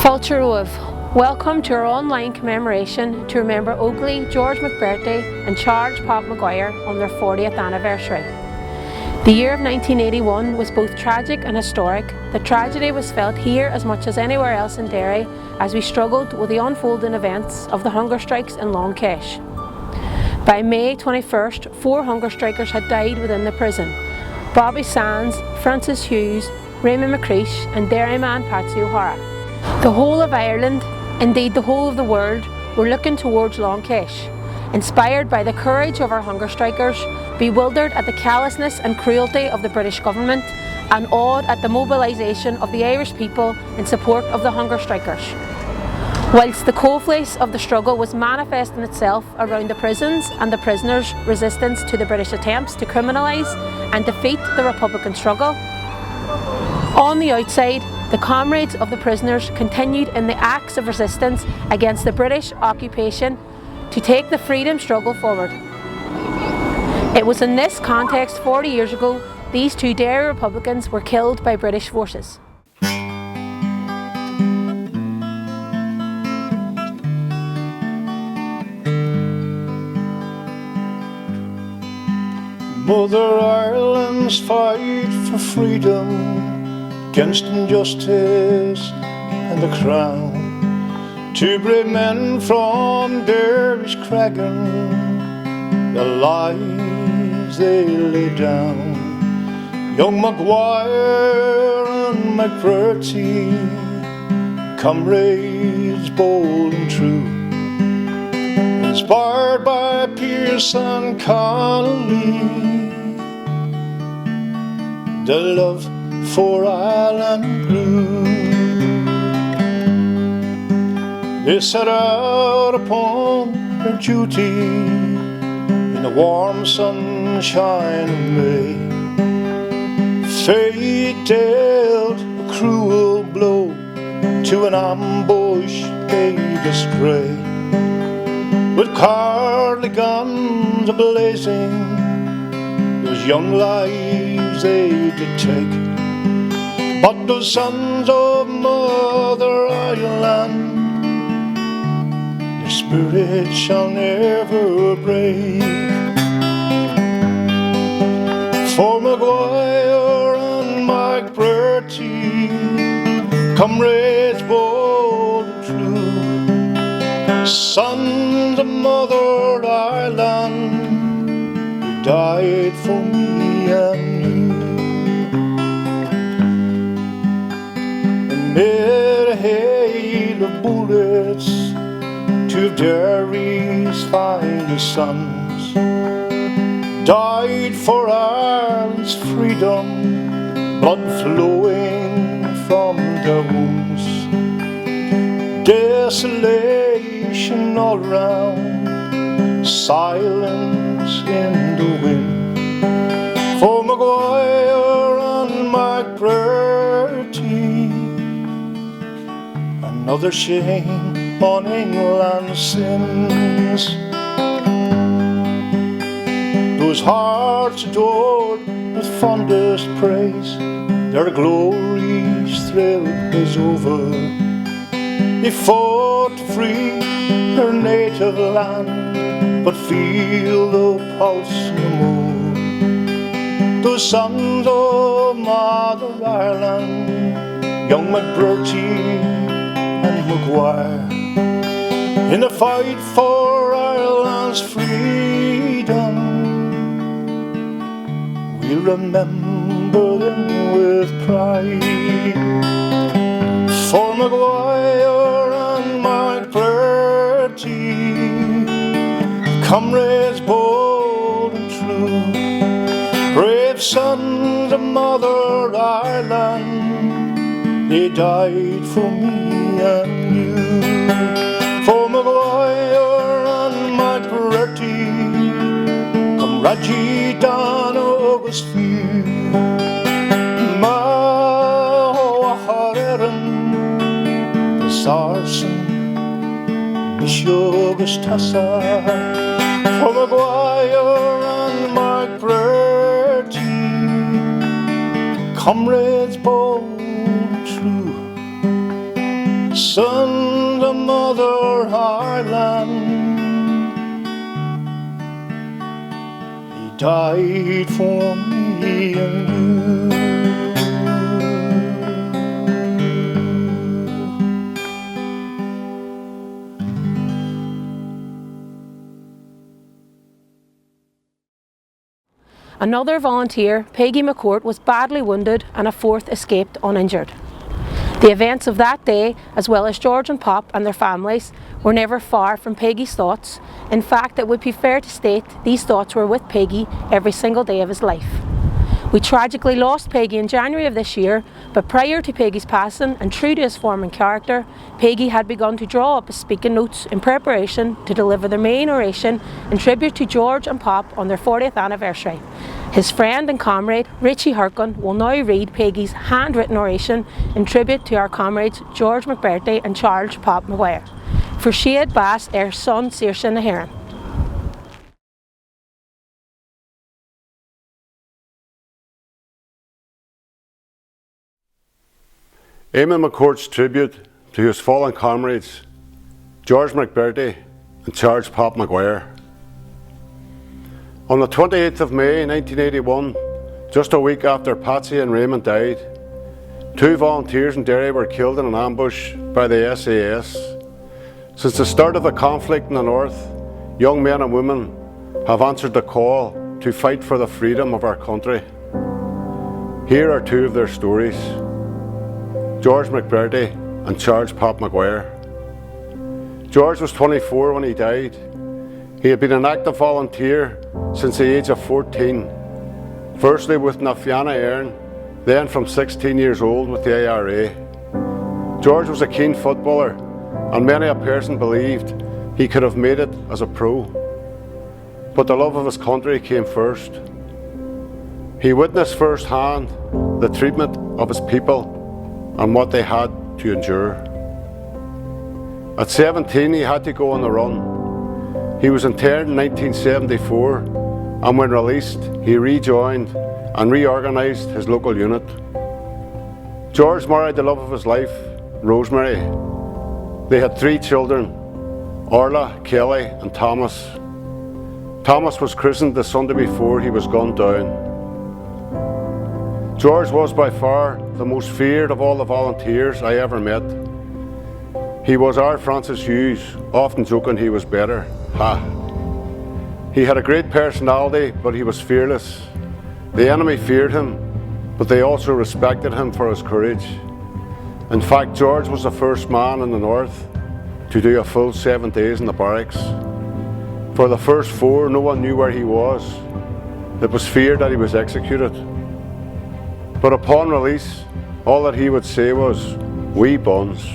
Fulcherove, welcome to our online commemoration to remember Óglaigh, George McBrearty and Charles Pop Maguire on their 40th anniversary. The year of 1981 was both tragic and historic. The tragedy was felt here as much as anywhere else in Derry as we struggled with the unfolding events of the hunger strikes in Long Kesh. By May 21st, 4 hunger strikers had died within the prison. Bobby Sands, Francis Hughes, Raymond McCreesh and Derryman Patsy O'Hara. The whole of Ireland, indeed the whole of the world, were looking towards Long Kesh, inspired by the courage of our hunger strikers, bewildered at the callousness and cruelty of the British government, and awed at the mobilisation of the Irish people in support of the hunger strikers. Whilst the coalface of the struggle was manifesting itself around the prisons and the prisoners' resistance to the British attempts to criminalise and defeat the Republican struggle, on the outside, the comrades of the prisoners continued in the acts of resistance against the British occupation to take the freedom struggle forward. It was in this context 40 years ago these 2 Derry Republicans were killed by British forces. Mother Ireland's fight for freedom against injustice and the crown. 2 brave men from Derry's Craggin, the lives they lay down. Young Maguire and McBrearty, comrades bold and true, inspired by Pearse and Connolly, the love for Ireland grew. They set out upon their duty in the warm sunshine of May. Fate dealt a cruel blow to an ambush laid astray. With cowardly guns a-blazing, those young lives they did take. But those sons of Mother Ireland, their spirit shall never break. For Maguire and McBrearty, comrades bold and true, sons of Mother Ireland, who died for me and you. Amid a hail of bullets, 2 of Derry's finest sons died for Ireland's freedom, blood flowing from their wounds. Desolation all around, silence in the wind. For Maguire and McBrearty, another shame on England's sins. Those hearts adored with fondest praise, their glory's thrill is over. They fought to free their native land, but feel the pulse no more. Those sons of Mother Ireland, young McBrearty and Maguire, in the fight for Ireland's freedom, we'll remember them with pride. For Maguire and McBrearty, comrades bold and true, brave sons of Mother Ireland, they died for me and you. For Maguire and McBrearty, comradeship down August field, the Sarsen, the August Tassa. For Maguire and McBrearty, comrades bold and true, son of Mother Ireland. He died for me and you. Another volunteer, Peggy McCourt, was badly wounded and a fourth escaped uninjured. The events of that day, as well as George and Pop and their families, were never far from Peggy's thoughts. In fact, it would be fair to state these thoughts were with Peggy every single day of his life. We tragically lost Peggy in January of this year, but prior to Peggy's passing and true to his form and character, Peggy had begun to draw up his speaking notes in preparation to deliver their main oration in tribute to George and Pop on their 40th anniversary. His friend and comrade Richie Harkin will now read Peggy's handwritten oration in tribute to our comrades George McBrearty and Charles Pop Maguire. For Siad Bass, our son Saoirse na Héireann. Eamon McCourt's tribute to his fallen comrades, George McBrearty and Charles Pop Maguire. On the 28th of May 1981, just a week after Patsy and Raymond died, two volunteers in Derry were killed in an ambush by the SAS. Since the start of the conflict in the north, young men and women have answered the call to fight for the freedom of our country. Here are two of their stories. George McBrearty and Charles Pop Maguire. George was 24 when he died. He had been an active volunteer since the age of 14, firstly with Na Fianna Éireann, then from 16 years old with the IRA. George was a keen footballer, and many a person believed he could have made it as a pro. But the love of his country came first. He witnessed firsthand the treatment of his people and what they had to endure. At 17, he had to go on the run. He was interned in 1974, and when released, he rejoined and reorganised his local unit. George married the love of his life, Rosemary. They had 3 children, Óglaigh, Kelly and Thomas. Thomas was christened the Sunday before he was gunned down. George was by far the most feared of all the volunteers I ever met. He was our Francis Hughes, often joking he was better. Ha! He had a great personality, but he was fearless. The enemy feared him, but they also respected him for his courage. In fact, George was the first man in the north to do a full 7 days in the barracks. For the first 4, no one knew where he was. It was feared that he was executed. But upon release, all that he would say was, "We buns."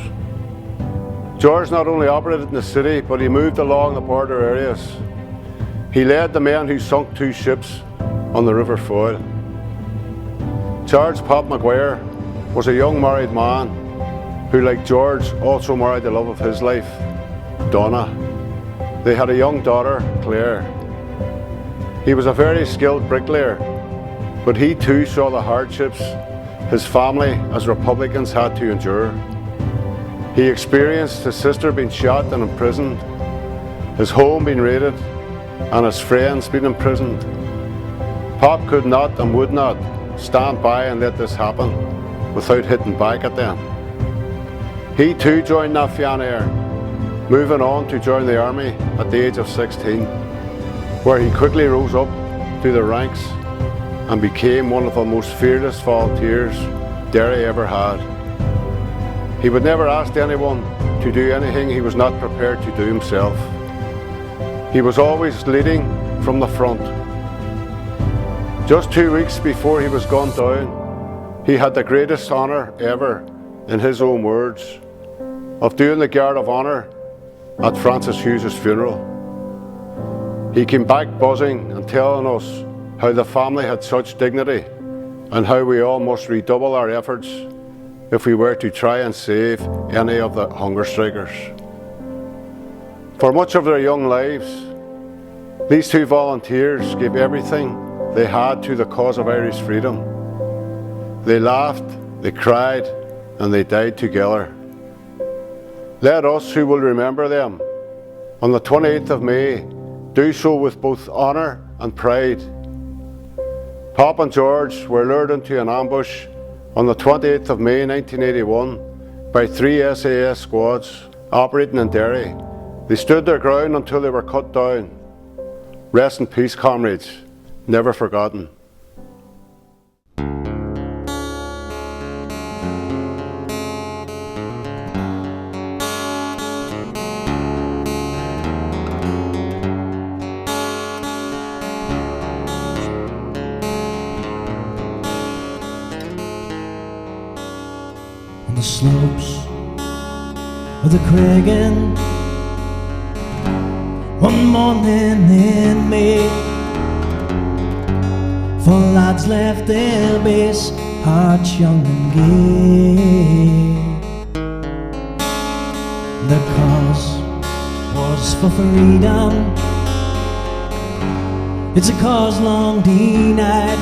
George not only operated in the city, but he moved along the border areas. He led the men who sunk 2 ships on the River Foyle. Charles Pop Maguire was a young married man who, like George, also married the love of his life, Donna. They had a young daughter, Claire. He was a very skilled bricklayer, but he too saw the hardships his family as Republicans had to endure. He experienced his sister being shot and imprisoned, his home being raided, and his friends being imprisoned. Pop could not and would not stand by and let this happen without hitting back at them. He too joined Na Fianna Éireann, moving on to join the army at the age of 16, where he quickly rose up through the ranks and became one of the most fearless volunteers Derry ever had. He would never ask anyone to do anything he was not prepared to do himself. He was always leading from the front. Just 2 weeks before he was gunned down, he had the greatest honour ever, in his own words, of doing the guard of honour at Francis Hughes' funeral. He came back buzzing and telling us how the family had such dignity and how we all must redouble our efforts if we were to try and save any of the hunger strikers. For much of their young lives, these 2 volunteers gave everything they had to the cause of Irish freedom. They laughed, they cried, and they died together. Let us who will remember them on the 28th of May do so with both honour and pride. Pop and George were lured into an ambush on the 28th of May 1981 by 3 SAS squads operating in Derry. They stood their ground until they were cut down. Rest in peace, comrades, never forgotten. On the slopes of the Craigan, one morning in May, 4 lads left their base, hearts young and gay. Their cause was for freedom. It's a cause long denied,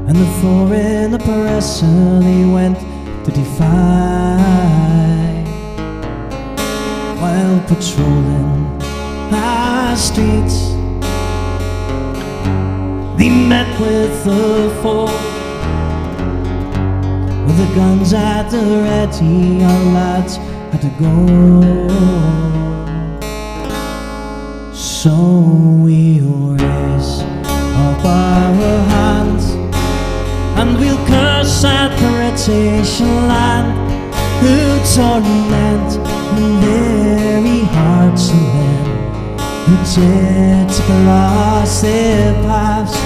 and the foreign oppressor they went to defy. While patrolling our streets, they met with the foe. With the guns at the ready, our lads had to go. So we'll raise up our hands and we'll curse that British land, who torment the very hearts of men who dared to cross their paths.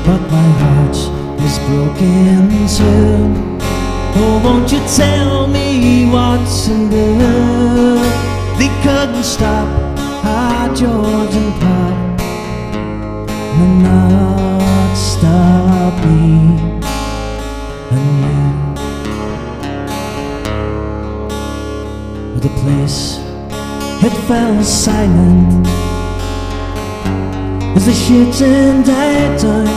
But my heart is broken too. Oh, won't you tell me what's in blue? They couldn't stop our George and Pop, and not stop me and you. But the place, it fell silent as the shooting died down.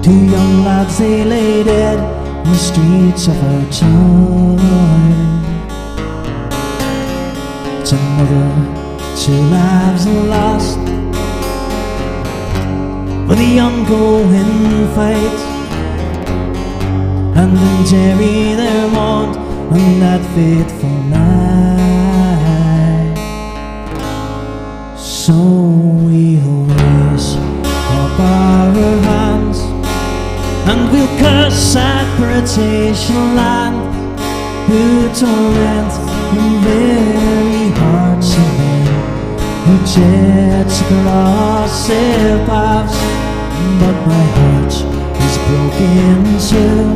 2 young lads, they lay dead in the streets of our town. It's another 2 lives lost for the ongoing fight, and in Derry there mourned on that fateful night. So we'll raise up our hands and we'll curse that British land, who torment the very hearts of men who dared to cross their paths. But my heart is broken too.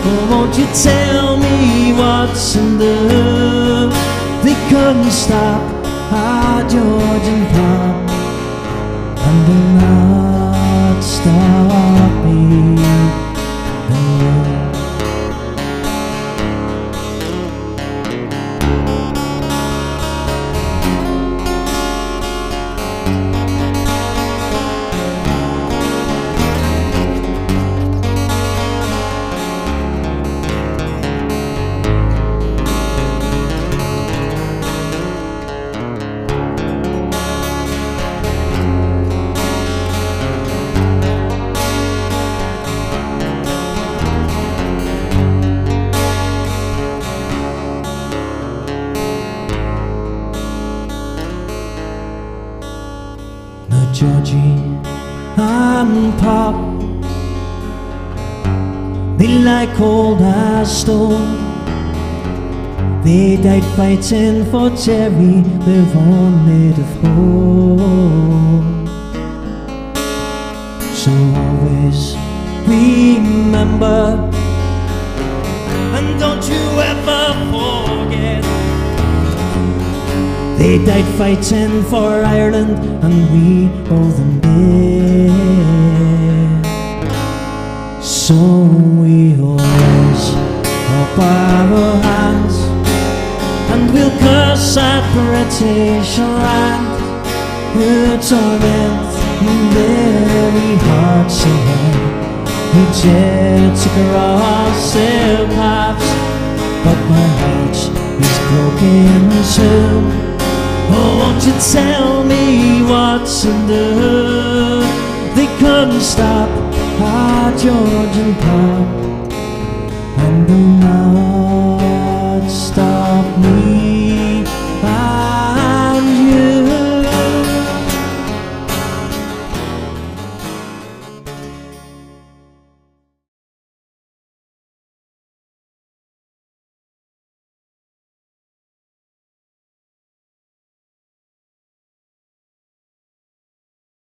Oh, won't you tell me what's in the? They couldn't stop our George and Pop, and will not stop me and you. Georgie and Pop, they lie cold as stone. They died fighting for Terry, their own native home. So always remember, and don't you ever forget, they died fighting for Ireland, and we owe them debt. So we raise up our hands and we'll curse that British land, who torment the very hearts of men who dared to cross their paths. but my heart is broken too. Oh, won't you tell me what's undone? They couldn't stop our Georgian pop.